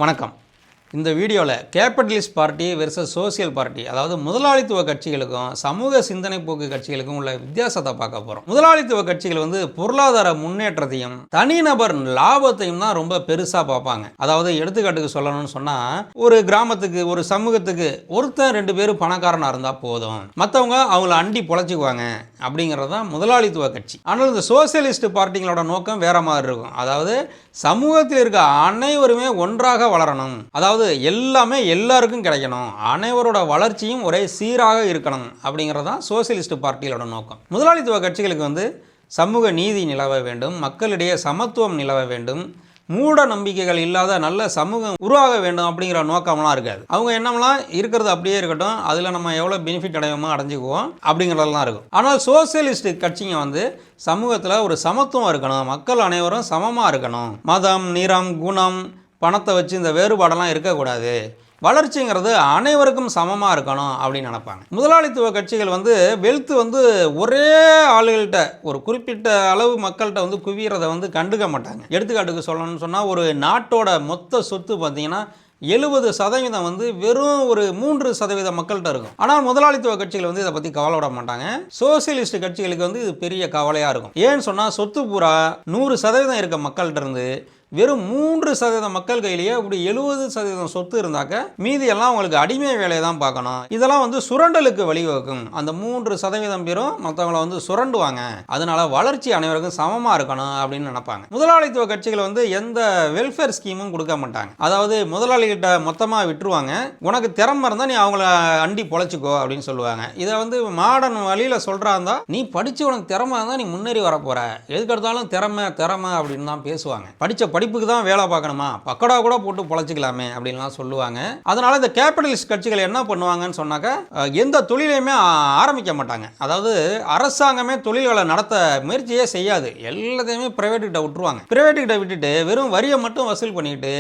வணக்கம். இந்த வீடியோவில் capitalist party versus social party, அதாவது முதலாளித்துவ கட்சிகளுக்கும் சமூக சிந்தனை போக்கு கட்சிகளுக்கும் உள்ள வித்தியாசத்தை பார்க்க போகிறோம். முதலாளித்துவ கட்சிகள் பொருளாதார முன்னேற்றத்தையும் தனிநபர் லாபத்தையும் தான் ரொம்ப பெருசாக பார்ப்பாங்க. அதாவது எடுத்துக்காட்டுக்கு சொல்லணும்னு சொன்னால், ஒரு கிராமத்துக்கு ஒரு சமூகத்துக்கு ஒருத்தன் 2 பேரும் பணக்காரனாக இருந்தால் போதும், மற்றவங்க அவங்கள அண்டி பொழைச்சிக்குவாங்க அப்படிங்கிறது தான் முதலாளித்துவ கட்சி. ஆனால் இந்த சோசியலிஸ்ட் பார்ட்டிகளோட நோக்கம் வேற மாதிரி இருக்கும். அதாவது சமூகத்தில் இருக்க அனைவருமே ஒன்றாக வளரணும், அதாவது எல்லாமே எல்லாருக்கும் கிடைக்கணும், அனைவரோட வளர்ச்சியும் ஒரே சீராக இருக்கணும் அப்படிங்கிறது தான் சோசியலிஸ்ட் பார்ட்டிகளோட நோக்கம். முதலாளித்துவ கட்சிகளுக்கு சமூக நீதி நிலவ வேண்டும், மக்களிடையே சமத்துவம் நிலவ வேண்டும், மூட நம்பிக்கைகள் இல்லாத நல்ல சமூகம் உருவாக வேண்டும் அப்படிங்கிற நோக்கம்லாம் இருக்காது. அவங்க என்னமெல்லாம் இருக்கிறது அப்படியே இருக்கட்டும், அதில் நம்ம எவ்வளோ பெனிஃபிட் அடைவோமோ அடைஞ்சிக்குவோம் அப்படிங்கிறதெல்லாம் இருக்கும். ஆனால் சோசியலிஸ்ட் கட்சிங்க சமூகத்தில் ஒரு சமத்துவம் இருக்கணும், மக்கள் அனைவரும் சமமாக இருக்கணும், மதம், நிறம், குணம், பணத்தை வச்சு இந்த வேறுபாடெல்லாம் இருக்கக்கூடாது, வளர்ச்சிங்கிறது அனைவருக்கும் சமமாக இருக்கணும் அப்படின்னு நினைப்பாங்க. முதலாளித்துவ கட்சிகள் வெல்த் ஒரே ஆளுகள்கிட்ட, ஒரு குறிப்பிட்ட அளவு மக்கள்கிட்ட குவியறதை கண்டுக்க மாட்டாங்க. எடுத்துக்காட்டுக்கு சொல்லணும்னு சொன்னால், ஒரு நாட்டோட மொத்த சொத்து பார்த்தீங்கன்னா 70% வெறும் ஒரு 3% மக்கள்கிட்ட இருக்கும். ஆனால் முதலாளித்துவ கட்சிகள் இதை பற்றி கவலைப்பட மாட்டாங்க. சோசியலிஸ்ட் கட்சிகளுக்கு இது பெரிய கவலையாக இருக்கும். ஏன்னு சொன்னால், சொத்து பூரா 100% இருக்க மக்கள்கிட்ட இருந்து வெறும் 3% மக்கள் கையிலேயே அப்படி 70% சொத்து இருந்தாக்க மீதி எல்லாம் உங்களுக்கு அடிமை வேலையை தான் பார்க்கணும். இதெல்லாம் சுரண்டலுக்கு வழிவகுக்கும். அந்த 3% பேரும் மற்றவங்களை சுரண்டுவாங்க. அதனால வளர்ச்சி அனைவருக்கும் சமமாக இருக்கணும் அப்படின்னு நினைப்பாங்க. முதலாளித்துவ கட்சிகள் எந்த வெல்ஃபேர் ஸ்கீமும் கொடுக்க மாட்டாங்க. அதாவது முதலாளிகிட்ட மொத்தமாக விட்டுருவாங்க, உனக்கு திறமை இருந்தால் நீ அவங்கள அண்டி பொழைச்சிக்கோ அப்படின்னு சொல்லுவாங்க. இதை மாடர்ன் வழியில் சொல்கிறாந்தா, நீ படித்து உனக்கு திறமை இருந்தால் நீ முன்னேறி வரப்போற, எதுக்கெடுத்தாலும் திறமை அப்படின்னு தான் பேசுவாங்க. படித்த படிப்புக்கு தான் வேலை பார்க்கணுமா, பக்கடா கூட போட்டு பொழைச்சிக்கலாமே அப்படின்லாம் சொல்லுவாங்க. அதனால இந்த கேபிட்டலிஸ்ட் கட்சிகள் என்ன பண்ணுவாங்கன்னு சொன்னாக்க, எந்த தொழிலையுமே ஆரம்பிக்க மாட்டாங்க. அதாவது அரசாங்கமே தொழில்களை நடத்த முயற்சியே செய்யாது, எல்லாத்தையுமே பிரைவேட்டுக்கிட்ட விட்டுருவாங்க. பிரைவேட்டுக்கிட்ட விட்டுட்டு வெறும் வரியை மட்டும் வசூல் பண்ணிட்டு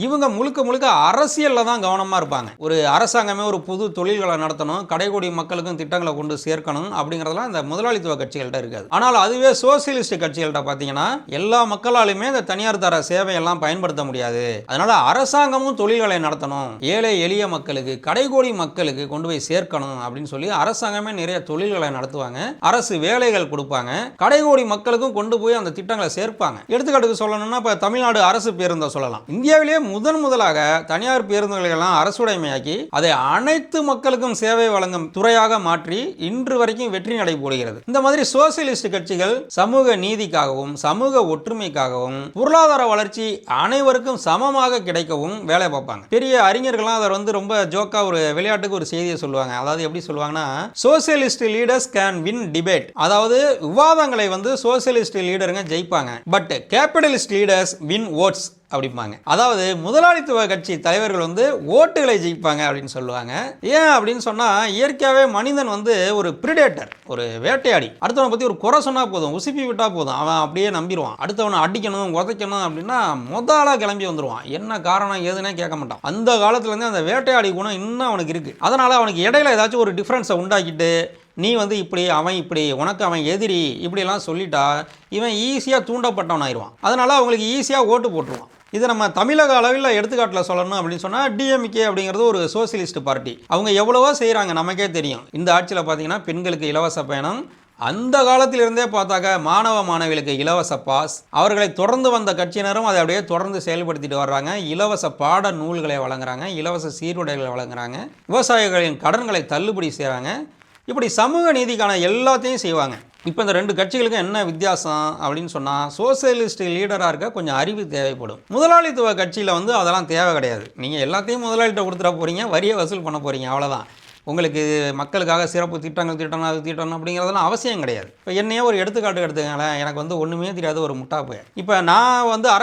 இவங்க முழுக்க அரசியலில் தான் கவனமாக இருப்பாங்க. ஒரு அரசாங்கமே ஒரு புது தொழில்களை நடத்தணும், கடைகோடி மக்களுக்கும் திட்டங்களை கொண்டு சேர்க்கணும் அப்படிங்கிறதெல்லாம் இந்த முதலாளித்துவ கட்சிகள்கிட்ட இருக்காது. ஆனால் அதுவே சோசியலிஸ்ட் கட்சிகள்கிட்ட பார்த்தீங்கன்னா, எல்லா மக்களாலுமே இந்த தனியார் தர சேவையெல்லாம் பயன்படுத்த முடியாது, அதனால அரசாங்கமும் தொழில்களை நடத்தணும், ஏழை எளிய மக்களுக்கு, கடைகோடி மக்களுக்கு கொண்டு போய் சேர்க்கணும் அப்படின்னு சொல்லி அரசாங்கமே நிறைய தொழில்களை நடத்துவாங்க, அரசு வேலைகள் கொடுப்பாங்க, கடைகோடி மக்களுக்கும் கொண்டு போய் அந்த திட்டங்களை சேர்ப்பாங்க. எடுத்துக்காட்டுக்கு சொல்லணும்னா, இப்போ தமிழ்நாடு அரசு பேருந்தை சொல்லலாம். இந்தியாவிலேயே முதலாக தனியார் பேருந்துகளை எல்லாம் அரசுடைமையாக்கி அதை அனைத்து மக்களுக்கும் சேவை வழங்கும் துறையாக மாற்றி இன்று வரைக்கும் வெற்றி நடை போடுகிறது. இந்த மாதிரி சோசியலிஸ்ட் கட்சிகள் சமூக நீதிக்காகவும் சமூக ஒற்றுமைக்காகவும் பொருளாதார வளர்ச்சி அனைவருக்கும் சமமாக கிடைக்கவும் வேலை பார்ப்பாங்க. பெரிய அறிஞர்கள்லாம் அதை ரொம்ப ஜோக்கா ஒரு விளையாட்டுக்கு ஒரு செய்தியை சொல்லுவாங்க. அதாவது எப்படி சொல்லுவாங்கன்னா, socialist leaders can win debate, அதாவது விவாதங்களை சோசியலிஸ்ட் லீடருங்க ஜெயிப்பாங்க, but capitalist leaders win votes அப்படிம்பாங்க. அதாவது முதலாளித்துவ கட்சி தலைவர்கள் ஓட்டுகளை ஜெயிப்பாங்க அப்படின்னு சொல்லுவாங்க. ஏன் அப்படின்னு சொன்னா, இயற்கையாகவே மனிதன் ஒரு பிரிடேட்டர், ஒரு வேட்டையாடி. அடுத்தவனை பற்றி ஒரு குறை சொன்னா போதும், உசுப்பி விட்டா போதும், அவன் அப்படியே நம்பிடுவான். அடுத்தவனை அடிக்கணும் உதைக்கணும் அப்படின்னா முதலா கிளம்பி வந்துடுவான். என்ன காரணம் ஏதுன்னே கேட்க மாட்டான். அந்த காலத்துலேருந்து அந்த வேட்டையாடி குணம் இன்னும் அவனுக்கு இருக்கு. அதனால அவனுக்கு இடையில ஏதாச்சும் ஒரு டிஃப்ரென்ஸை உண்டாக்கிட்டு, நீ இப்படி, அவன் இப்படி, உனக்கு அவன் எதிரி இப்படிலாம் சொல்லிட்டா இவன் ஈஸியாக தூண்டப்பட்டவன் ஆயிடுவான். அதனால அவங்களுக்கு ஈஸியாக ஓட்டு போட்டுருவான். இதை நம்ம தமிழக அளவில் எடுத்துக்காட்டில் சொல்லணும் அப்படின்னு சொன்னால், டிஎம்கே அப்படிங்கிறது ஒரு சோசியலிஸ்ட் பார்ட்டி. அவங்க எவ்வளவோ செய்கிறாங்க, நமக்கே தெரியும். இந்த ஆட்சியில் பார்த்தீங்கன்னா பெண்களுக்கு இலவச பயணம், அந்த காலத்திலிருந்தே பார்த்தாக்க மாணவிகளுக்கு இலவச பாஸ், அவர்களை தொடர்ந்து வந்த கட்சியினரும் அதை அப்படியே தொடர்ந்து செயல்படுத்திட்டு வர்றாங்க. இலவச பாட நூல்களை வழங்குறாங்க, இலவச சீருடைகளை வழங்குறாங்க, விவசாயிகளின் கடன்களை தள்ளுபடி செய்கிறாங்க. இப்படி சமூக நீதிக்கான எல்லாத்தையும் செய்வாங்க. இப்போ இந்த 2 கட்சிகளுக்கும் என்ன வித்தியாசம் அப்படின்னு சொன்னால், சோசியலிஸ்ட் லீடராக இருக்க கொஞ்சம் அறிவு தேவைப்படும். முதலாளித்துவ கட்சியில் அதெல்லாம் தேவை கிடையாது. நீங்கள் எல்லாத்தையும் முதலாளிகிட்ட கொடுத்துட போகிறீங்க, வரியை வசூல் பண்ண போகிறீங்க, அவ்வளோதான். உங்களுக்கு மக்களுக்காக சிறப்பு திட்டங்கள் அது திட்டணும் அப்படிங்கிறதெல்லாம் அவசியம் கிடையாது. இப்போ என்னையே ஒரு எடுத்துக்காட்டு எடுத்துக்கங்களேன், எனக்கு ஒன்றுமே தெரியாது, ஒரு முட்டா போய். இப்போ நான்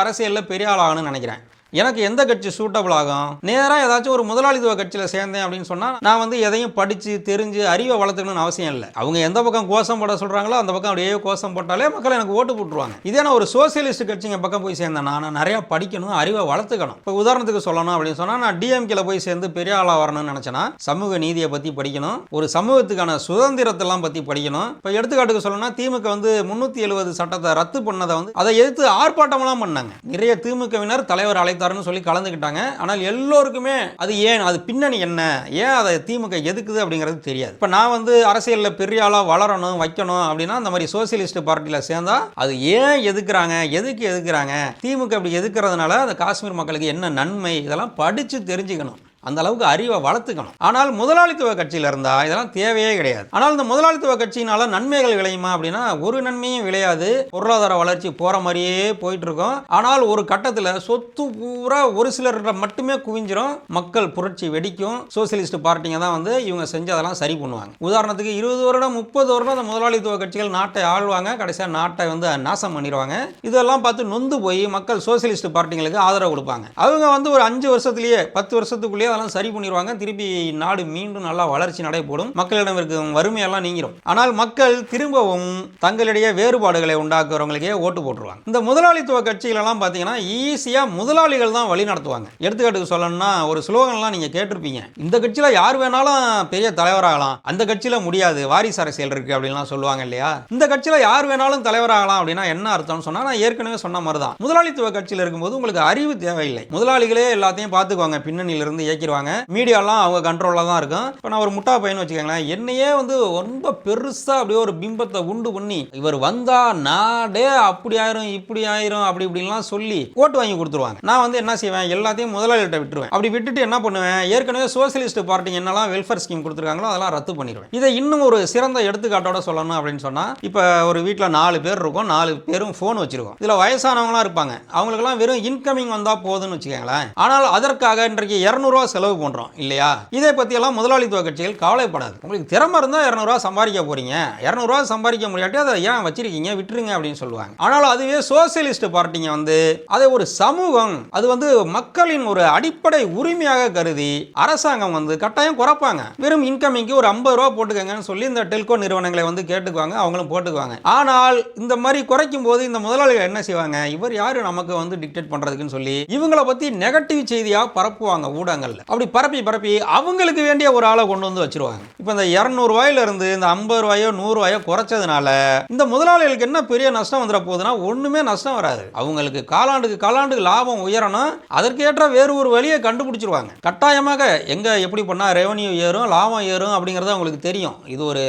அரசியலில் பெரிய ஆள் ஆகணும்னு நினைக்கிறேன். எனக்கு எந்த கட்சி சூட்டபிள் ஆகும்? நேராக ஏதாச்சும் ஒரு முதலாளித்துவ கட்சியில் சேர்ந்தேன் அப்படின்னு சொன்னால், நான் எதையும் படித்து தெரிஞ்சு அறிவை வளர்த்துக்கணும்னு அவசியம் இல்லை. அவங்க எந்த பக்கம் கோஷம் போட சொல்கிறாங்களோ அந்த பக்கம் அப்படியே கோஷம் போட்டாலே மக்கள் எனக்கு ஓட்டு போட்டுருவாங்க. இதே நான் ஒரு சோசியலிஸ்ட் கட்சிங்க பக்கம் போய் சேர்ந்தேன், நான் நிறையா படிக்கணும், அறிவை வளர்த்துக்கணும். இப்போ உதாரணத்துக்கு சொல்லணும் அப்படின்னு சொன்னால், நான் டிஎம்கேல போய் சேர்ந்து பெரிய ஆளாக வரணும்னு நினச்சேன்னா, சமூக நீதியை பற்றி படிக்கணும், ஒரு சமூகத்துக்கான சுதந்திரத்தெல்லாம் பற்றி படிக்கணும். இப்போ எடுத்துக்காட்டுக்கு சொல்லணும்னா, திமுக 370 சட்டத்தை ரத்து பண்ணதை அதை எதிர்த்து ஆர்ப்பாட்டமெல்லாம் பண்ணாங்க. நிறைய திமுகவினர் தலைவர் அழைத்து இணைத்தாருன்னு சொல்லி கலந்துக்கிட்டாங்க. ஆனால் எல்லோருக்குமே அது ஏன், அது பின்னணி என்ன, ஏன் அதை திமுக எதுக்குது அப்படிங்கிறது தெரியாது. இப்போ நான் வந்து அரசியலில் பெரிய ஆளாக வளரணும் வைக்கணும் அப்படின்னா அந்த மாதிரி சோசியலிஸ்ட் பார்ட்டியில் சேர்ந்தா அது ஏன் எதுக்குறாங்க, எதுக்கு எதுக்குறாங்க, திமுக அப்படி எதுக்குறதுனால அந்த காஷ்மீர் மக்களுக்கு என்ன நன்மை, இதெல்லாம் படித்து தெரிஞ்சுக்கணும். அந்த அளவுக்கு அறிவை வளர்த்துக்கணும். ஆனால் முதலாளித்துவ கட்சியில் இருந்தால் இதெல்லாம் தேவையே கிடையாது. ஆனால் இந்த முதலாளித்துவ கட்சியினால நன்மைகள் விளையுமா அப்படின்னா ஒரு நன்மையும் விளையாது. பொருளாதார வளர்ச்சி போகிற மாதிரியே போயிட்டு இருக்கும். ஆனால் ஒரு கட்டத்தில் சொத்து பூரா ஒரு சிலர்கிட்ட மட்டுமே குவிஞ்சிரும். மக்கள் புரட்சி வெடிக்கும். சோசியலிஸ்ட் பார்ட்டிங்க தான் வந்து இவங்க செஞ்சதெல்லாம் சரி பண்ணுவாங்க. உதாரணத்துக்கு 20 வருடம் 30 வருடம் அந்த முதலாளித்துவ கட்சிகள் நாட்டை ஆள்வாங்க. கடைசியாக நாட்டை வந்து நாசம் பண்ணிடுவாங்க. இதெல்லாம் பார்த்து நொந்து போய் மக்கள் சோசியலிஸ்ட் பார்ட்டிங்களுக்கு ஆதரவு கொடுப்பாங்க. அவங்க வந்து ஒரு 5 வருஷத்துலேயே 10 வருஷத்துக்குள்ளேயே அதெல்லாம் சரி பண்ணிடுவாங்க. திருப்பி நாடு மீண்டும் நல்லா வளர்ச்சி நடைபோடும். மக்களிடம் இருக்கும் வறுமையெல்லாம் நீங்கிடும். ஆனால் மக்கள் திரும்பவும் தங்களிடையே வேறுபாடுகளை உண்டாக்குறவங்களுக்கே ஓட்டு போட்டுருவாங்க. இந்த முதலாளித்துவ கட்சிகளெல்லாம் பார்த்தீங்கன்னா ஈஸியாக முதலாளிகள் தான் வழி நடத்துவாங்க. எடுத்துக்காட்டுக்கு சொல்லணும்னா ஒரு ஸ்லோகன்லாம் நீங்கள் கேட்டிருப்பீங்க. இந்த கட்சியில் யார் வேணாலும் பெரிய தலைவராகலாம், அந்த கட்சியில் முடியாது, வாரிசு அரசியல் இருக்குது அப்படின்லாம் சொல்லுவாங்க இல்லையா. இந்த கட்சியில் யார் வேணாலும் தலைவராகலாம் அப்படின்னா என்ன அர்த்தம்னு சொன்னால் நான் ஏற்கனவே சொன்ன மாதிரி தான். முதலாளித்துவ கட்சியில் இருக்கும்போது உங்களுக்கு அறிவு தேவையில்லை. முதலாளிகளே எல்லாத்தையும் பார்த்துக்குவாங்க. பின்னணியிலிருந்து இயக்கிடுவாங்க. மீடியாலாம் அவங்க கண்ட்ரோலில் தான் இருக்கும். இப்போ நான் ஒரு முட்டா பையன் வச்சுக்கோங்களேன், என்னையே வந்து ரொம்ப பெருசாக அப்படியே ஒரு பிம்பத்தை உண்டு பண்ணி இவர் வந்தா நாடே அப்படி ஆயிரும் இப்படி ஆயிரும் அப்படி இப்படின்லாம் சொல்லி ஓட்டு வாங்கி கொடுத்துருவாங்க. நான் வந்து என்ன செய்வேன், எல்லாத்தையும் முதலாளிகிட்ட விட்டுருவேன். அப்படி விட்டுட்டு என்ன பண்ணுவேன், ஏற்கனவே சோசியலிஸ்ட் பார்ட்டிங்க என்னெல்லாம் வெல்ஃபேர் ஸ்கீம் கொடுத்துருக்காங்களோ அதெல்லாம் ரத்து பண்ணிடுவேன். இதை இன்னும் ஒரு சிறந்த எடுத்துக்காட்டோட சொல்லணும் அப்படின்னு சொன்னால், இப்போ ஒரு வீட்டில் 4 பேர் இருக்கும், 4 பேரும் ஃபோன் வச்சிருக்கோம். இதில் வயசானவங்களாம் இருப்பாங்க. அவங்களுக்கெல்லாம் வெறும் இன்கமிங் வந்தால் போதுன்னு வச்சுக்கோங்களேன். ஆனால் அதற்காக இன்றைக்கு 200 செலவு பண்றோம் இல்லையா. இதை பத்தி எல்லாம் முதலாளித்துவ கட்சிகள் கவலைப்படாது. உங்களுக்கு திறமை இருந்தா 200 சம்பாதிக்க போறீங்க, 200 சம்பாதிக்க முடியாட்டி அதை ஏன் வச்சிருக்கீங்க, விட்டுருங்க அப்படின்னு சொல்லுவாங்க. ஆனால் அதுவே சோசியலிஸ்ட் பார்ட்டிங்க வந்து அதை ஒரு சமூகம், அது வந்து மக்களின் ஒரு அடிப்படை உரிமையாக கருதி அரசாங்கம் வந்து கட்டாயம் குறைப்பாங்க. வெறும் இன்கமிங்க்கு ஒரு 50 ரூபா போட்டுக்கங்கன்னு சொல்லி இந்த டெல்கோ நிறுவனங்களை வந்து கேட்டுக்குவாங்க, அவங்களும் போட்டுக்குவாங்க. ஆனால் இந்த மாதிரி குறைக்கும் போது இந்த முதலாளிகள் என்ன செய்வாங்க, இவர் யாரு நமக்கு வந்து டிக்டேட் பண்றதுக்குன்னு சொல்லி இவங்களை பத்தி நெகட்டிவ் செய்தியா பரப்புவாங்க ஊடகங்கள்ல. அப்படி பரப்பி அவங்களுக்கு வேண்டிய ஒரு ஆளை கொண்டு வந்து வச்சிருவாங்க. இப்போ இந்த 200 ரூபாயில இருந்து இந்த 50 ரூபாயோ 100 ரூபாயோ குறைச்சதுனால இந்த முதலாளிகளுக்கு என்ன பெரிய நஷ்டம் வந்துட போகுதுன்னா ஒண்ணுமே நஷ்டம் வராது. அவங்களுக்கு காலாண்டுக்கு லாபம் உயரணும், அதற்கேற்ற வேறு ஒரு வழியை கண்டுபிடிச்சிருவாங்க. கட்டாயமாக எங்க எப்படி பண்ணா ரெவன்யூ ஏறும், லாபம் ஏறும் அப்படிங்கிறது அவங்களுக்கு தெரியும். இது ஒரு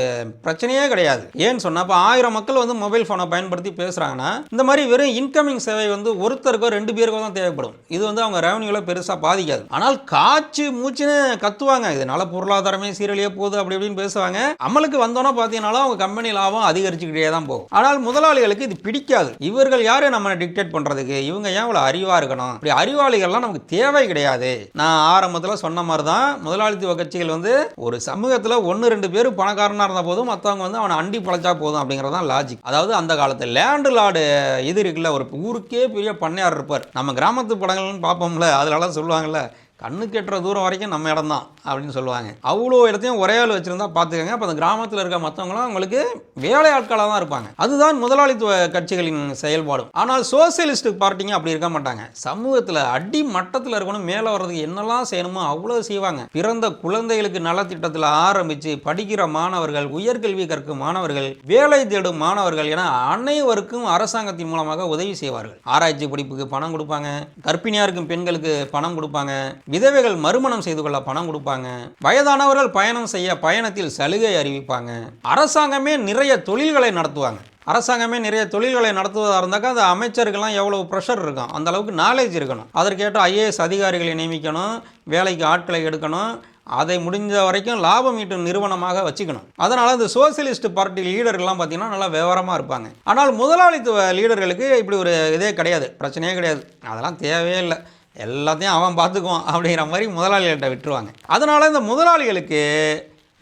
பிரச்சனையே கிடையாது. ஏன்னு சொன்னா இப்போ 1000 மக்கள் வந்து மொபைல் போனை பயன்படுத்தி பேசுறாங்கன்னா இந்த மாதிரி வெறும் இன்கமிங் சேவை வந்து ஒருத்தருக்கோ 2 பேருக்கோ தான் தேவைப்படும். இது வந்து அவங்க ரெவன்யூல பெருசா பாதிக்காது. ஆனால் காட்சி மூச்சுன்னு கத்துவாங்க, இதனால பொருளாதாரமே சீரழிய போகுது அப்படி இப்படின்னு பேசுவாங்க. அமலுக்கு வந்தோன்னா பார்த்தீங்கன்னா அவங்க கம்பெனி லாபம் அதிகரிச்சுக்கிட்டே தான் போகும். ஆனால் முதலாளிகளுக்கு இது பிடிக்காது. இவர்கள் யாரு நம்ம டிக்டேட் பண்றதுக்கு, இவங்க ஏன் இவ்வளவு அறிவா இருக்கணும், இப்படி அறிவாளிகள்லாம் நமக்கு தேவை கிடையாது. நான் ஆரம்பத்தில் சொன்ன மாதிரி தான் முதலாளித்துவ கட்சிகள் வந்து ஒரு சமூகத்தில் 1-2 பேர் பணக்காரனா இருந்த போதும் மற்றவங்க வந்து அவனை அண்டி பழச்சா போதும் அப்படிங்கிறதான் லாஜிக். அதாவது அந்த காலத்தில் லேண்ட் லார்டு இது இருக்குல்ல, ஒரு ஊருக்கே பெரிய பண்ணையார் இருப்பார். நம்ம கிராமத்து படங்கள்னு பார்ப்போம்ல, அதனால சொல்லுவாங்கல்ல கண்ணு கெட்டுற தூரம் வரைக்கும் நம்ம இடம் தான் அப்படின்னு சொல்லுவாங்க. அவ்வளோ இடத்தையும் ஒரே ஆள் வச்சுருந்தா பார்த்துக்கோங்க. அப்போ அந்த கிராமத்தில் இருக்க மற்றவங்களும் அவங்களுக்கு வேலை ஆட்களாக தான் இருப்பாங்க. அதுதான் முதலாளித்துவ கட்சிகளின் செயல்பாடும். ஆனால் சோசியலிஸ்ட் பார்ட்டிங்க அப்படி இருக்க மாட்டாங்க. சமூகத்தில் அடி மட்டத்தில் இருக்கணும், மேலே வர்றதுக்கு என்னெல்லாம் செய்யணுமோ அவ்வளோ செய்வாங்க. பிறந்த குழந்தைகளுக்கு நலத்திட்டத்தில் ஆரம்பித்து படிக்கிற மாணவர்கள், உயர்கல்வி கற்கும் மாணவர்கள், வேலை தேடும் மாணவர்கள் என அனைவருக்கும் அரசாங்கத்தின் மூலமாக உதவி செய்வார்கள். ஆராய்ச்சி படிப்புக்கு பணம் கொடுப்பாங்க, கர்ப்பிணியாக இருக்கும் பெண்களுக்கு பணம் கொடுப்பாங்க, விதவைகள் மறுமணம் செய்து கொள்ள பணம் கொடுப்பாங்க, வயதானவர்கள் பயணம் செய்ய பயணத்தில் சலுகை அறிவிப்பாங்க. அரசாங்கமே நிறைய தொழில்களை நடத்துவாங்க. அரசாங்கமே நிறைய தொழில்களை நடத்துவதாக இருந்தாக்கா அந்த அமைச்சருக்கெல்லாம் எவ்வளவு ப்ரெஷர் இருக்கும், அந்த அளவுக்கு நாலேஜ் இருக்கணும். அதற்கேற்ற ஐஏஎஸ் அதிகாரிகளை நியமிக்கணும், வேலைக்கு ஆட்களை எடுக்கணும், அதை முடிஞ்ச வரைக்கும் லாபம் ஈட்டும் நிறுவனமாக வச்சுக்கணும். அதனால் இந்த சோசியலிஸ்ட் பார்ட்டி லீடர்கள்லாம் பார்த்தீங்கன்னா நல்லா விவரமாக இருப்பாங்க. ஆனால் முதலாளித்துவ லீடர்களுக்கு இப்படி ஒரு இதே கிடையாது, பிரச்சனையே கிடையாது, அதெல்லாம் தேவையே இல்லை, எல்லாத்தையும் அவன் பார்த்துக்குவான் அப்படிங்கிற மாதிரி முதலாளிகள்கிட்ட விட்டுருவாங்க. அதனால் இந்த முதலாளிகளுக்கு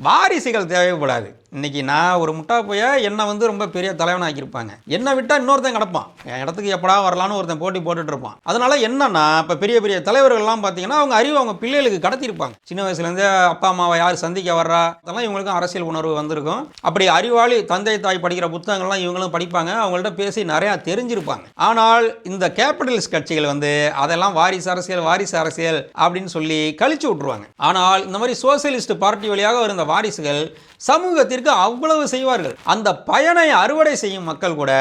வாரிசுகள் தேவைப்படாது. இன்னைக்கு நான் ஒரு முட்டா போய் என்னை வந்து ரொம்ப பெரிய தலைவனாக்கியிருப்பாங்க, என்னை விட்டால் இன்னொருத்தன் கிடப்பான், என் இடத்துக்கு எப்படா வரலான்னு ஒருத்தன் போட்டி போட்டுட்டு இருப்பான். அதனால என்னன்னா இப்போ பெரிய பெரிய தலைவர்கள்லாம் பார்த்தீங்கன்னா அவங்க அறிவு அவங்க பிள்ளைகளுக்கு கடத்திருப்பாங்க. சின்ன வயசுலேருந்தே அப்பா அம்மாவை யார் சந்திக்க வர்றா, அதெல்லாம் இவங்களுக்கும் அரசியல் உணர்வு வந்திருக்கும். அப்படி அறிவாளி தந்தை தாய் படிக்கிற புத்தகங்கள்லாம் இவங்களும் படிப்பாங்க, அவங்கள்ட்ட பேசி நிறையா தெரிஞ்சிருப்பாங்க. ஆனால் இந்த கேபிட்டலிஸ்ட் கட்சிகள் வந்து அதெல்லாம் வாரிசு அரசியல் அப்படின்னு சொல்லி கழிச்சு விட்டுருவாங்க. ஆனால் இந்த மாதிரி சோசியலிஸ்ட் பார்ட்டி வழியாக வரும் இந்த வாரிசுகள் சமூகத்தின் நாட்டிற்கு அவ்வளவு செய்வார்கள். அந்த பயனை அறுவடை செய்யும் மக்கள் கூட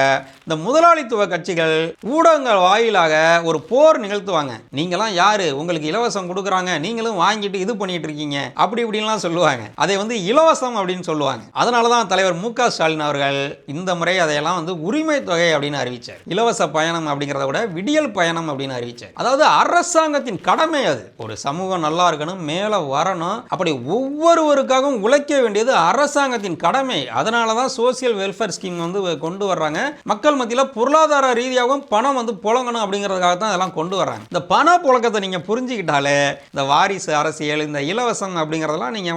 இந்த முதலாளித்துவ கட்சிகள் ஊடகங்கள் வாயிலாக ஒரு போர் நிகழ்த்துவாங்க. நீங்களாம் யாரு, உங்களுக்கு இலவசம் கொடுக்குறாங்க, நீங்களும் வாங்கிட்டு இது பண்ணிட்டு இருக்கீங்க, அப்படி இப்படின்லாம் சொல்லுவாங்க. அதை இலவசம் அப்படின்னு சொல்லுவாங்க. அதனால தான் தலைவர் மு க ஸ்டாலின் அவர்கள் இந்த முறை அதையெல்லாம் உரிமை தொகை அப்படின்னு அறிவிச்சார். இலவச பயணம் அப்படிங்கிறத விட விடியல் பயணம் அப்படின்னு அறிவிச்சார். அதாவது அரசாங்கத்தின் கடமை அது. ஒரு சமூகம் நல்லா இருக்கணும், மேல வரணும், அப்படி ஒவ்வொருவருக்காகவும் உழைக்க வேண்டியது அரசாங்கத்தின் கடமை. அதனால தான் சோசியல் வெல்ஃபேர் ஸ்கீம் கொண்டு வர்றாங்க. மக்கள் மத்தியில் பொருளாதார ரீதியாகவும் பணம் புழங்கணும் அப்படிங்கிறதுக்காக தான் இதெல்லாம் கொண்டு வர்றாங்க. இந்த பண புழக்கத்தை நீங்க புரிஞ்சுக்கிட்டாலே இந்த வாரிசு அரசியல், இந்த இலவசம் அப்படிங்கிறதெல்லாம் நீங்க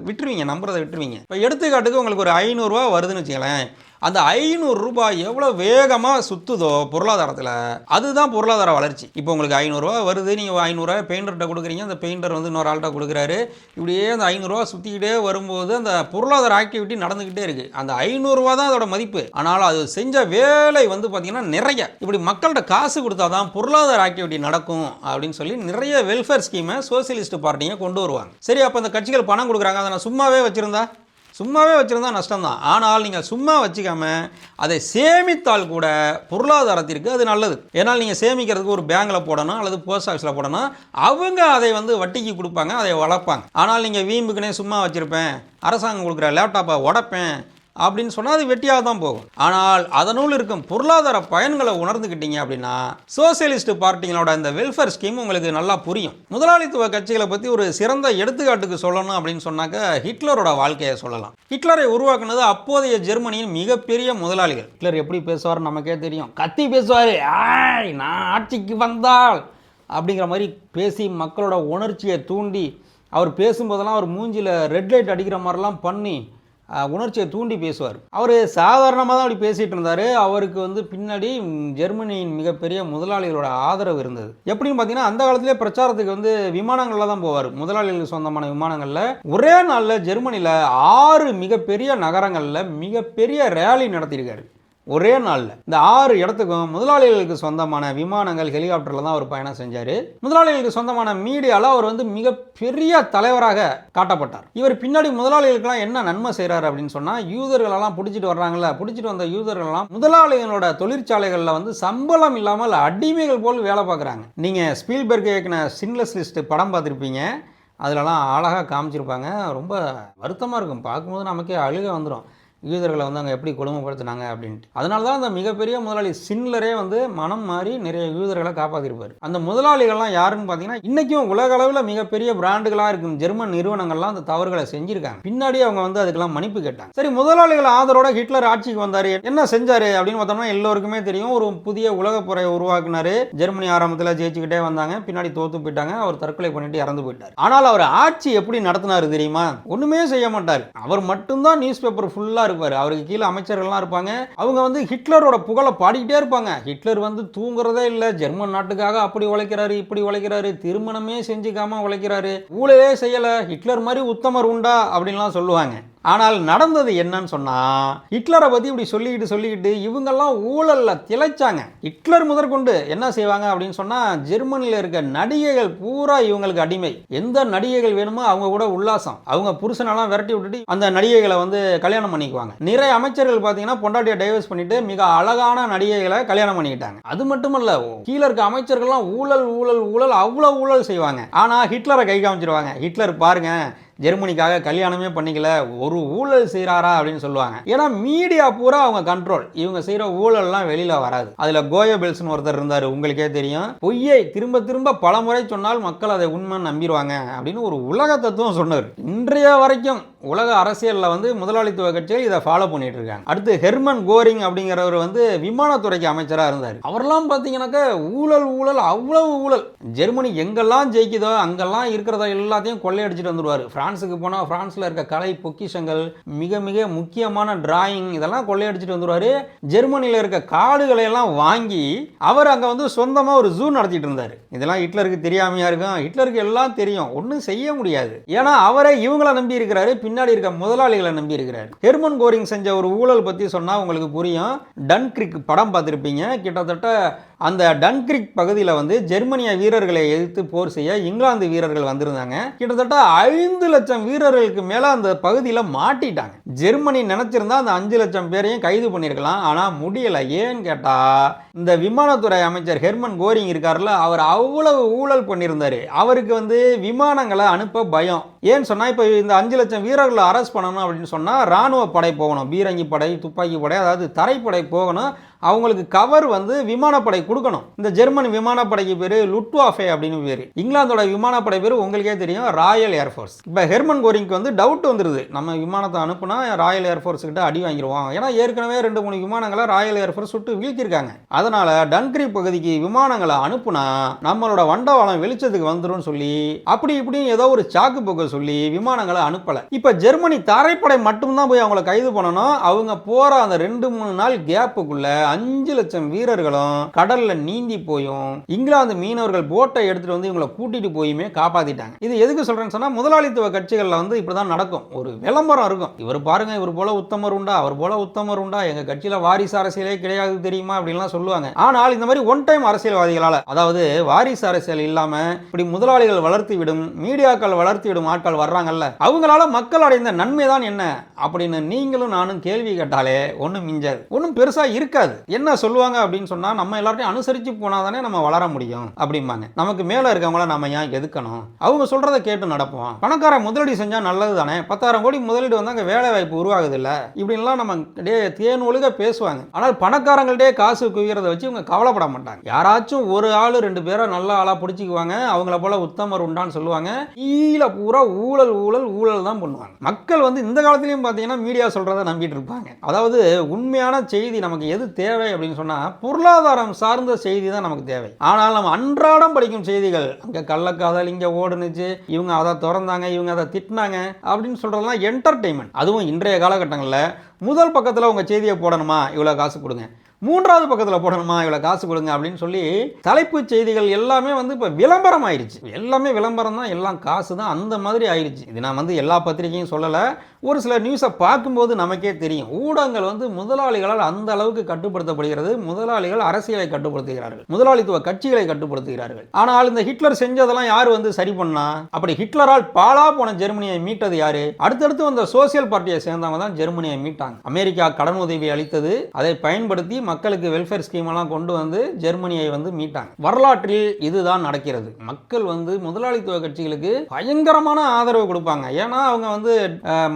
விட்டுருவீங்க, நம்புறதை விட்டுருவீங்க. இப்போ எடுத்துக்காட்டுக்கு உங்களுக்கு ஒரு 500 ரூபா வருதுன்னு வச்சுங்களேன். அந்த 500 ரூபாய் எவ்வளோ வேகமாக சுற்றுதோ பொருளாதாரத்தில், அதுதான் பொருளாதார வளர்ச்சி. இப்போ உங்களுக்கு 500 ரூபா வருது, நீங்கள் 500 ரூபாய் பெயிண்டர்கிட்ட கொடுக்குறீங்க, அந்த பெயிண்டர் இன்னொரு ஆள்கிட்ட கொடுக்குறாரு. இப்படியே அந்த 500 ரூபா சுற்றிக்கிட்டே வரும்போது அந்த பொருளாதார ஆக்டிவிட்டி நடந்துக்கிட்டே இருக்குது. அந்த 500 ரூபா தான் அதோட மதிப்பு. ஆனால் அது செஞ்ச வேலை பார்த்தீங்கன்னா நிறைய. இப்படி மக்கள்கிட்ட காசு கொடுத்தா தான் பொருளாதார ஆக்டிவிட்டி நடக்கும் அப்படின்னு சொல்லி நிறைய வெல்ஃபேர் ஸ்கீமை சோசியலிஸ்ட் பார்ட்டியை கொண்டு வருவாங்க. சரி, அப்போ அந்த கட்சிகள் பணம் கொடுக்குறாங்க, அதை நான் சும்மாவே வச்சுருந்தா நஷ்டம் தான். ஆனால் நீங்கள் சும்மா வச்சுக்காம அதை சேமித்தால் கூட பொருளாதாரத்திற்கு அது நல்லது. ஏன்னால் நீங்கள் சேமிக்கிறதுக்கு ஒரு பேங்கில் போடணும் அல்லது போஸ்ட் ஆஃபீஸில் போடணும். அவங்க அதை வட்டிக்கு கொடுப்பாங்க, அதை வளர்ப்பாங்க. ஆனால் நீங்கள் வீம்புக்குனே சும்மா வச்சுருப்பேன், அரசாங்கம் கொடுக்குற லேப்டாப்பை உடைப்பேன் அப்படின்னு சொன்னால் அது வெட்டியாக தான் போகும். ஆனால் அதனுள் இருக்கும் பொருளாதார பயன்களை உணர்ந்துக்கிட்டீங்க அப்படின்னா சோசியலிஸ்ட் பார்ட்டிகளோட இந்த வெல்ஃபேர் ஸ்கீம் உங்களுக்கு நல்லா புரியும். முதலாளித்துவ கட்சிகளை பற்றி ஒரு சிறந்த எடுத்துக்காட்டுக்கு சொல்லணும் அப்படின்னு சொன்னாக்க ஹிட்லரோட வாழ்க்கையை சொல்லலாம். ஹிட்லரை உருவாக்குனது அப்போதைய ஜெர்மனியின் மிகப்பெரிய முதலாளிகள். ஹிட்லர் எப்படி பேசுவார் நமக்கே தெரியும். கத்தி பேசுவார், நான் ஆட்சிக்கு வந்தால் அப்படிங்கிற மாதிரி பேசி மக்களோட உணர்ச்சியை தூண்டி, அவர் பேசும்போதெல்லாம் அவர் மூஞ்சியில் ரெட் லைட் அடிக்கிற மாதிரிலாம் பண்ணி உணர்ச்சியை தூண்டி பேசுவார். அவர் சாதாரணமாக தான் அப்படி பேசிகிட்டு இருந்தார். அவருக்கு பின்னாடி ஜெர்மனியின் மிகப்பெரிய முதலாளிகளோட ஆதரவு இருந்தது. எப்படின்னு பார்த்தீங்கன்னா அந்த காலத்திலே பிரச்சாரத்துக்கு விமானங்களில் தான் போவார். முதலாளிகளுக்கு சொந்தமான விமானங்களில் ஒரே நாளில் ஜெர்மனியில் 6 மிகப்பெரிய நகரங்களில் மிகப்பெரிய ரேலி நடத்தியிருக்காரு. ஒரே நாளில் இந்த 6 இடத்துக்கும் முதலாளிகளுக்கு சொந்தமான விமானங்கள், ஹெலிகாப்டரில் தான் அவர் பயணம் செஞ்சார். முதலாளிகளுக்கு சொந்தமான மீடியாவில் அவர் மிகப்பெரிய தலைவராக காட்டப்பட்டார். இவர் பின்னாடி முதலாளிகளுக்கெல்லாம் என்ன நன்மை செய்கிறார் அப்படின்னு சொன்னால், யூதர்களெல்லாம் பிடிச்சிட்டு வர்றாங்களே, பிடிச்சிட்டு வந்த யூதர்களெல்லாம் முதலாளிகளோட தொழிற்சாலைகளில் சம்பளம் இல்லாமல் அடிமைகள் போல் வேலை பார்க்குறாங்க. நீங்கள் ஸ்பீல்பர்க் இயக்குன சின்லஸ் லிஸ்ட் படம் பார்த்துருப்பீங்க. அதிலலாம் அழகாக காமிச்சிருப்பாங்க. ரொம்ப வருத்தமாக இருக்கும், பார்க்கும்போது நமக்கே அழுக வந்துடும். யூதர்களை அங்கே எப்படி கொடுமைப்படுத்தினாங்க அப்படின்ட்டு. அதனால தான் அந்த மிகப்பெரிய முதலாளி சின்லரே மனம் மாறி நிறைய யூதர்களை காப்பாற்றிருப்பார். அந்த முதலாளிகள்லாம் யாருன்னு பார்த்தீங்கன்னா இன்றைக்கும் உலக அளவில் மிகப்பெரிய பிராண்டுகளாக இருக்கும் ஜெர்மன் நிறுவனங்கள்லாம் அந்த தவறுகளை செஞ்சுருக்காங்க. பின்னாடி அவங்க அதுக்கெல்லாம் மன்னிப்பு கேட்டாங்க. சரி, முதலாளிகள் ஆதரவோட ஹிட்லர் ஆட்சிக்கு வந்தார். என்ன செஞ்சார் அப்படின்னு பார்த்தோம்னா எல்லோருக்குமே தெரியும். ஒரு புதிய உலகப்பொறையை உருவாக்குனார். ஜெர்மனி ஆரம்பத்தில் ஜெயிச்சுக்கிட்டே வந்தாங்க, பின்னாடி தோத்து போயிட்டாங்க. அவர் தற்கொலை பண்ணிட்டு இறந்து போயிட்டார். ஆனால் அவர் ஆட்சி எப்படி நடத்தினார் தெரியுமா? ஒன்றுமே செய்ய மாட்டார். அவர் மட்டும்தான் நியூஸ் பேப்பர் ஃபுல்லாக இருப்பார். அவருக்கு கீழே அமைச்சர்கள்லாம் இருப்பாங்க. அவங்க ஹிட்லரோட புகழை பாடிக்கிட்டே இருப்பாங்க. ஹிட்லர் தூங்குறதே இல்லை, ஜெர்மன் நாட்டுக்காக அப்படி உழைக்கிறாரு, இப்படி உழைக்கிறாரு, திருமணமே செஞ்சுக்காம உழைக்கிறாரு, ஊழலே செய்யல, ஹிட்லர் மாதிரி உத்தமர் உண்டா அப்படின்லாம் சொல்லுவாங்க. ஆனால் நடந்தது என்னன்னு சொன்னால், ஹிட்லரை பற்றி இப்படி சொல்லிக்கிட்டு இவங்கெல்லாம் ஊழலில் திளைச்சாங்க. ஹிட்லர் முதற்கொண்டு என்ன செய்வாங்க அப்படின்னு சொன்னால், ஜெர்மனியில் இருக்க நடிகைகள் பூரா இவங்களுக்கு அடிமை. எந்த நடிகைகள் வேணுமோ அவங்க கூட உல்லாசம். அவங்க புருஷனெல்லாம் விரட்டி விட்டுட்டு அந்த நடிகைகளை கல்யாணம் பண்ணிக்குவாங்க. நிறைய அமைச்சர்கள் பார்த்தீங்கன்னா பொண்டாட்டியை டைவர்ஸ் பண்ணிட்டு மிக அழகான நடிகைகளை கல்யாணம் பண்ணிக்கிட்டாங்க. அது மட்டுமல்ல, கீழே இருக்க அமைச்சர்கள்லாம் ஊழல் ஊழல் ஊழல் அவ்வளோ ஊழல் செய்வாங்க. ஆனால் ஹிட்லரை கை காமிச்சிருவாங்க. ஹிட்லர் பாருங்க, ஜெர்மனிக்காக கல்யாணமே பண்ணிக்கல, ஒரு ஊழல் செய்கிறாரா அப்படின்னு சொல்லுவாங்க. ஏன்னா மீடியா பூரா அவங்க கண்ட்ரோல். இவங்க செய்கிற ஊழல்லாம் வெளியில் வராது. அதில் கோயபெல்ஸ்னு ஒருத்தர் இருந்தார், உங்களுக்கே தெரியும். பொய்யை திரும்ப திரும்ப பல முறை சொன்னால் மக்கள் அதை உண்மை நம்பிடுவாங்க அப்படின்னு ஒரு உலக தத்துவம் சொன்னார். இன்றைய வரைக்கும் உலக அரசியலில் முதலாளித்துவ கட்சிகள் இதை ஃபாலோ பண்ணிட்டு இருக்காங்க. அடுத்து ஹெர்மன் கோரிங் அப்படிங்கிறவர் விமானத்துறைக்கு அமைச்சராக இருந்தார். அவரெல்லாம் பார்த்தீங்கன்னாக்க ஊழல் ஊழல் அவ்வளவு ஊழல். ஜெர்மனி எங்கெல்லாம் ஜெயிக்குதோ அங்கெல்லாம் இருக்கிறத எல்லாத்தையும் கொள்ளையடிச்சிட்டு வந்துடுவார். பிரான்ஸுக்கு போனால் பிரான்ஸில் இருக்க கலை பொக்கிஷங்கள், மிக மிக முக்கியமான டிராயிங், இதெல்லாம் கொள்ளையடிச்சிட்டு வந்துடுவார். ஜெர்மனியில் இருக்க காடுகளை எல்லாம் வாங்கி அவர் அங்கே சொந்தமாக ஒரு ஜூ நடத்திட்டு இருந்தார். இதெல்லாம் ஹிட்லருக்கு தெரியாமையா இருக்கும்? ஹிட்லருக்கு எல்லாம் தெரியும், ஒன்றும் செய்ய முடியாது. ஏன்னா அவரை இவங்களை நம்பி இருக்கிறாரு, பின்னாடி இருக்க முதலாளிகளை நம்பி இருக்கிறார். ஹெர்மன் கோரிங் செஞ்ச ஒரு ஊழல் பற்றி சொன்னால் உங்களுக்கு புரியும். டன்கிரிக் படம் பார்த்துருப்பீங்க. கிட்டத்தட்ட அந்த டன்கிரிக் பகுதியில் வந்து ஜெர்மனிய வீரர்களை எதிர்த்து போர் செய்ய இங்கிலாந்து வீரர்கள் வந்திருந்தாங்க. கிட்டத்தட்ட 5 லட்சம் வீரர்களுக்கு மேல அந்த பகுதியில் மாட்டிட்டாங்க. ஜெர்மனி நினைச்சிருந்தா அந்த 5 லட்சம் பேரையும் கைது பண்ணியிருக்கலாம். ஆனா முடியல. ஏன்னு கேட்டா இந்த விமானத்துறை அமைச்சர் ஹெர்மன் கோரிங் இருக்காருல்ல, அவர் அவ்வளவு ஊழல் பண்ணியிருந்தாரு. அவருக்கு வந்து விமானங்களை அனுப்ப பயம். ஏன்னு சொன்னா இப்ப இந்த 5 லட்சம் வீரர்களை அரெஸ்ட் பண்ணணும் அப்படின்னு சொன்னா ராணுவ படை போகணும், பீரங்கி படை, துப்பாக்கி படை, அதாவது தரைப்படை போகணும். அவங்களுக்கு கவர் வந்து விமானப்படை கொடுக்கணும். இந்த ஜெர்மன் விமானப்படைக்கு பேரு லுட்வாஃபே அப்படின்னு பேரு. இங்கிலாந்தோட விமானப்படை பேரு உங்களுக்கே தெரியும், ராயல் ஏர்ஃபோர்ஸ். இப்ப ஹெர்மன் கோரிங்க்கு வந்து டவுட் வந்துருது, நம்ம விமானத்தை அனுப்புனா ராயல் ஏர்ஃபோர்ஸ் கிட்ட அடி வாங்கிடுவோம். ஏன்னா ஏற்கனவே 2-3 விமானங்களை ராயல் ஏர்ஃபோர்ஸ் சுட்டு வீழ்த்திருக்காங்க. அதனால டன்கிரிக் பகுதிக்கு விமானங்களை அனுப்புனா நம்மளோட வண்டவாளம் வெளிச்சத்துக்கு வந்துடும் சொல்லி அப்படி இப்படியும் ஏதோ ஒரு சாக்கு போக்க சொல்லி விமானங்களை அனுப்பல. இப்ப ஜெர்மனி தரைப்படை மட்டும்தான் போய் அவங்களை கைது பண்ணணும். அவங்க போற அந்த 2-3 நாள் கேப்புக்குள்ள 5 லட்சம் வீரர்களும் கடல்ல நீந்தி போயும் இங்கிலாந்து மீனவர்கள் போட்டை எடுத்துட்டு வந்து இவங்களை கூட்டிட்டு போயுமே காப்பாத்திட்டாங்க. இது எதுக்கு சொல்றேன்னு சொன்னா முதலாளித்துவ கட்சிகள்ல வந்து இப்படிதான் நடக்கும். ஒரு விளம்பரம் இருக்கும், இவர் பாருங்க இவர் போல உத்தமர் உண்டா, அவர் போல உத்தமர் உண்டா, எங்க கட்சியில வாரிசு அரசியலே கிடையாது தெரியுமா அப்படின்லாம் சொல்லுவாங்க. ஆனால் இந்த மாதிரி ஒன் டைம் அரசியல்வாதிகளால, அதாவது வாரிசு அரசியல் இல்லாம இப்படி முதலாளிகள் வளர்த்து விடும், மீடியாக்கள் வளர்த்து விடும் ஆட்கள் வர்றாங்கல்ல, அவங்களால மக்கள் அடைந்த நன்மை தான் என்ன அப்படின்னு நீங்களும் நானும் கேள்வி கேட்டாலே ஒன்றும் மிஞ்சாது, ஒன்றும் பெருசா இருக்காது. என்ன சொல்லுவாங்க அப்படின்னு சொன்னா, நம்ம எல்லாத்தையும் அனுசரிச்சு போனாதானே நம்ம வளர முடியும் அப்படிம்பாங்க. நமக்கு மேல இருக்கவங்கள நம்ம ஏன் எதுக்கணும், அவங்க சொல்றதை கேட்டு நடப்போம். பணக்கார முதலீடு செஞ்சா நல்லது தானே, 10,000 கோடி முதலீடு வந்தா அங்க வேலை வாய்ப்பு உருவாகுது இல்ல, இப்படின்லாம் நம்ம தேன் ஒழுக பேசுவாங்க. ஆனால் பணக்காரங்கள்டே காசு குவிக்கிறத வச்சு இவங்க கவலைப்பட மாட்டாங்க. யாராச்சும் ஒரு ஆளு 2 பேரை நல்ல ஆளா பிடிச்சிக்குவாங்க, அவங்கள போல உத்தமர் உண்டான்னு சொல்லுவாங்க. கீழே பூரா ஊழல் ஊழல் ஊழல் தான் பண்ணுவாங்க. மக்கள் வந்து இந்த காலத்திலயும் பாத்தீங்கன்னா மீடியா சொல்றதை நம்பிட்டு இருப்பாங்க. அதாவது உண்மையான செய்தி நமக்கு எது தேவை அப்படின்னு சொன்னா பொருளாதாரம் சார்ந்த செய்தி தான் நமக்கு தேவை. ஆனால் நம்ம அன்றாடம் படிக்கும் செய்திகள், அங்க கள்ளக்காதல் இங்க ஓடுனுச்சு, இவங்க அதை திறந்தாங்க, இவங்க அதை திட்டினாங்க அப்படின்னு சொல்றதெல்லாம் என்டர்டெயின்மெண்ட். அதுவும் இன்றைய காலகட்டங்களில் முதல் பக்கத்தில் உங்க செய்தியை போடணுமா இவ்வளவு காசு கொடுங்க, 3வது பக்கத்தில் போடணுமா இவ்வளோ காசு கொடுங்க அப்படின்னு சொல்லி தலைப்பு செய்திகள் எல்லாமே வந்து இப்போ விளம்பரம் ஆயிடுச்சு. எல்லாமே விளம்பரம் தான், எல்லாம் காசு தான், அந்த மாதிரி ஆயிடுச்சு. இது நான் வந்து எல்லா பத்திரிகையும் சொல்லலை, ஒரு சில நியூஸை பார்க்கும்போது நமக்கே தெரியும். ஊடகங்கள் வந்து முதலாளிகளால் அந்த அளவுக்கு கட்டுப்படுத்தப்படுகிறது. முதலாளிகள் அரசியலை கட்டுப்படுத்துகிறார்கள், முதலாளித்துவ கட்சிகளை கட்டுப்படுத்துகிறார்கள். ஆனால் இந்த ஹிட்லர் செஞ்சதெல்லாம் யார் வந்து சரி பண்ணா? அப்படி ஹிட்லரால் பாழா போன ஜெர்மனியை மீட்டது யாரு? அடுத்தடுத்து வந்த சோசியல் பார்ட்டியை சேர்ந்தவங்க தான் ஜெர்மனியை மீட்டாங்க. அமெரிக்கா கடன் உதவி அளித்தது, அதை பயன்படுத்தி மக்களுக்கு வெல்ஃபேர் ஸ்கீம் எல்லாம் கொண்டு வந்து ஜெர்மனியை வந்து மீட்டாங்க. வரலாற்றில் இதுதான் நடக்கிறது. மக்கள் வந்து முதலாளித்துவ கட்சிகளுக்கு பயங்கரமான ஆதரவு கொடுப்பாங்க. ஏன்னா அவங்க வந்து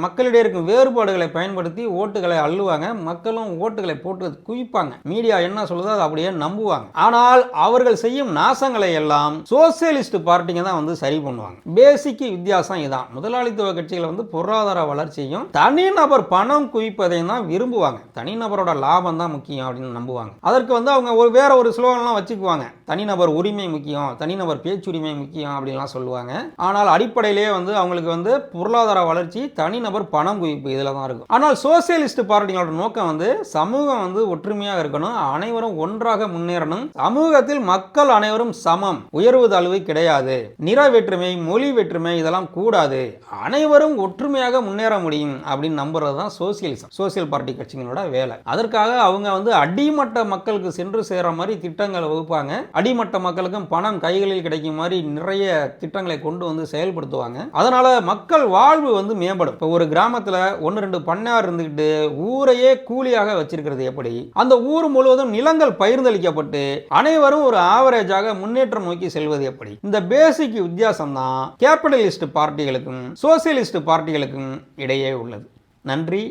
மக்களிடையே இருக்கும் வேறுபாடுகளை பயன்படுத்தி ஓட்டுகளை அள்ளுவாங்க, மக்களும் ஓட்டுகளை போட்டு குவிப்பாங்க. மீடியா என்ன சொல்லுதோ அதை அப்படியே நம்புவாங்க. ஆனால் அவர்கள் செய்யும் நாசங்களை எல்லாம் சோசியலிஸ்ட் பார்ட்டிங்க தான் வந்து சரி பண்ணுவாங்க. பேசிக் வித்தியாசம் இதான். முதலாளித்துவ கட்சிகள் வந்து பொருளாதார வளர்ச்சியும் தனிநபர் பணம் குவிப்பதையும் தான் விரும்புவாங்க. தனிநபரோட லாபம் தான் முக்கியம் அப்படின்னு நம்புவாங்க. அதற்கு வந்து அவங்க வேற ஒரு ஸ்லோகன்லாம் வச்சுக்குவாங்க. தனிநபர் உரிமை முக்கியம், தனிநபர் பேச்சுரிமை முக்கியம் அப்படின்லாம் சொல்லுவாங்க. ஆனால் அடிப்படையிலேயே வந்து அவங்களுக்கு வந்து பொருளாதார வளர்ச்சி, தனிநபர் பணம் குவிப்பு இதில் தான் இருக்கும். ஆனால் சோசியலிஸ்ட் பார்ட்டிகளோட நோக்கம் வந்து சமூகம் வந்து ஒற்றுமையாக இருக்கணும், அனைவரும் ஒன்றாக முன்னேறணும், சமூகத்தில் மக்கள் அனைவரும் சமம், உயர்வு தாழ்வு கிடையாது, நிற வேற்றுமை, மொழி வேற்றுமை இதெல்லாம் கூடாது, அனைவரும் ஒற்றுமையாக முன்னேற முடியும் அப்படின்னு நம்புறது தான் சோசியலிசம், சோசியல் பார்ட்டி கட்சிகளோட வேலை. அதற்காக அவங்க வந்து அடிமட்ட மக்களுக்கு சென்று சேர மாதிரி திட்டங்களை வகுப்பாங்க. அடிமட்ட மக்களுக்கும் பணம் கைகளில் கிடைக்கும் மாதிரி நிறைய திட்டங்களை கொண்டு வந்து செயல்படுத்துவாங்க. அதனால மக்கள் வாழ்வு வந்து மேம்படும். இப்போ ஒரு கிராமத்தில் 1-2 பண்ணையார் இருந்துகிட்டு ஊரையே கூலியாக வச்சிருக்கிறது எப்படி? அந்த ஊர் முழுவதும் நிலங்கள் பகிர்ந்தளிக்கப்பட்டு அனைவரும் ஒரு ஆவரேஜாக முன்னேற்றம் நோக்கி செல்வது எப்படி? இந்த பேசிக் வித்தியாசம் தான் கேபிட்டலிஸ்ட் பார்ட்டிகளுக்கும் சோசியலிஸ்ட் பார்ட்டிகளுக்கும் இடையே உள்ளது. நன்றி,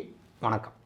வணக்கம்.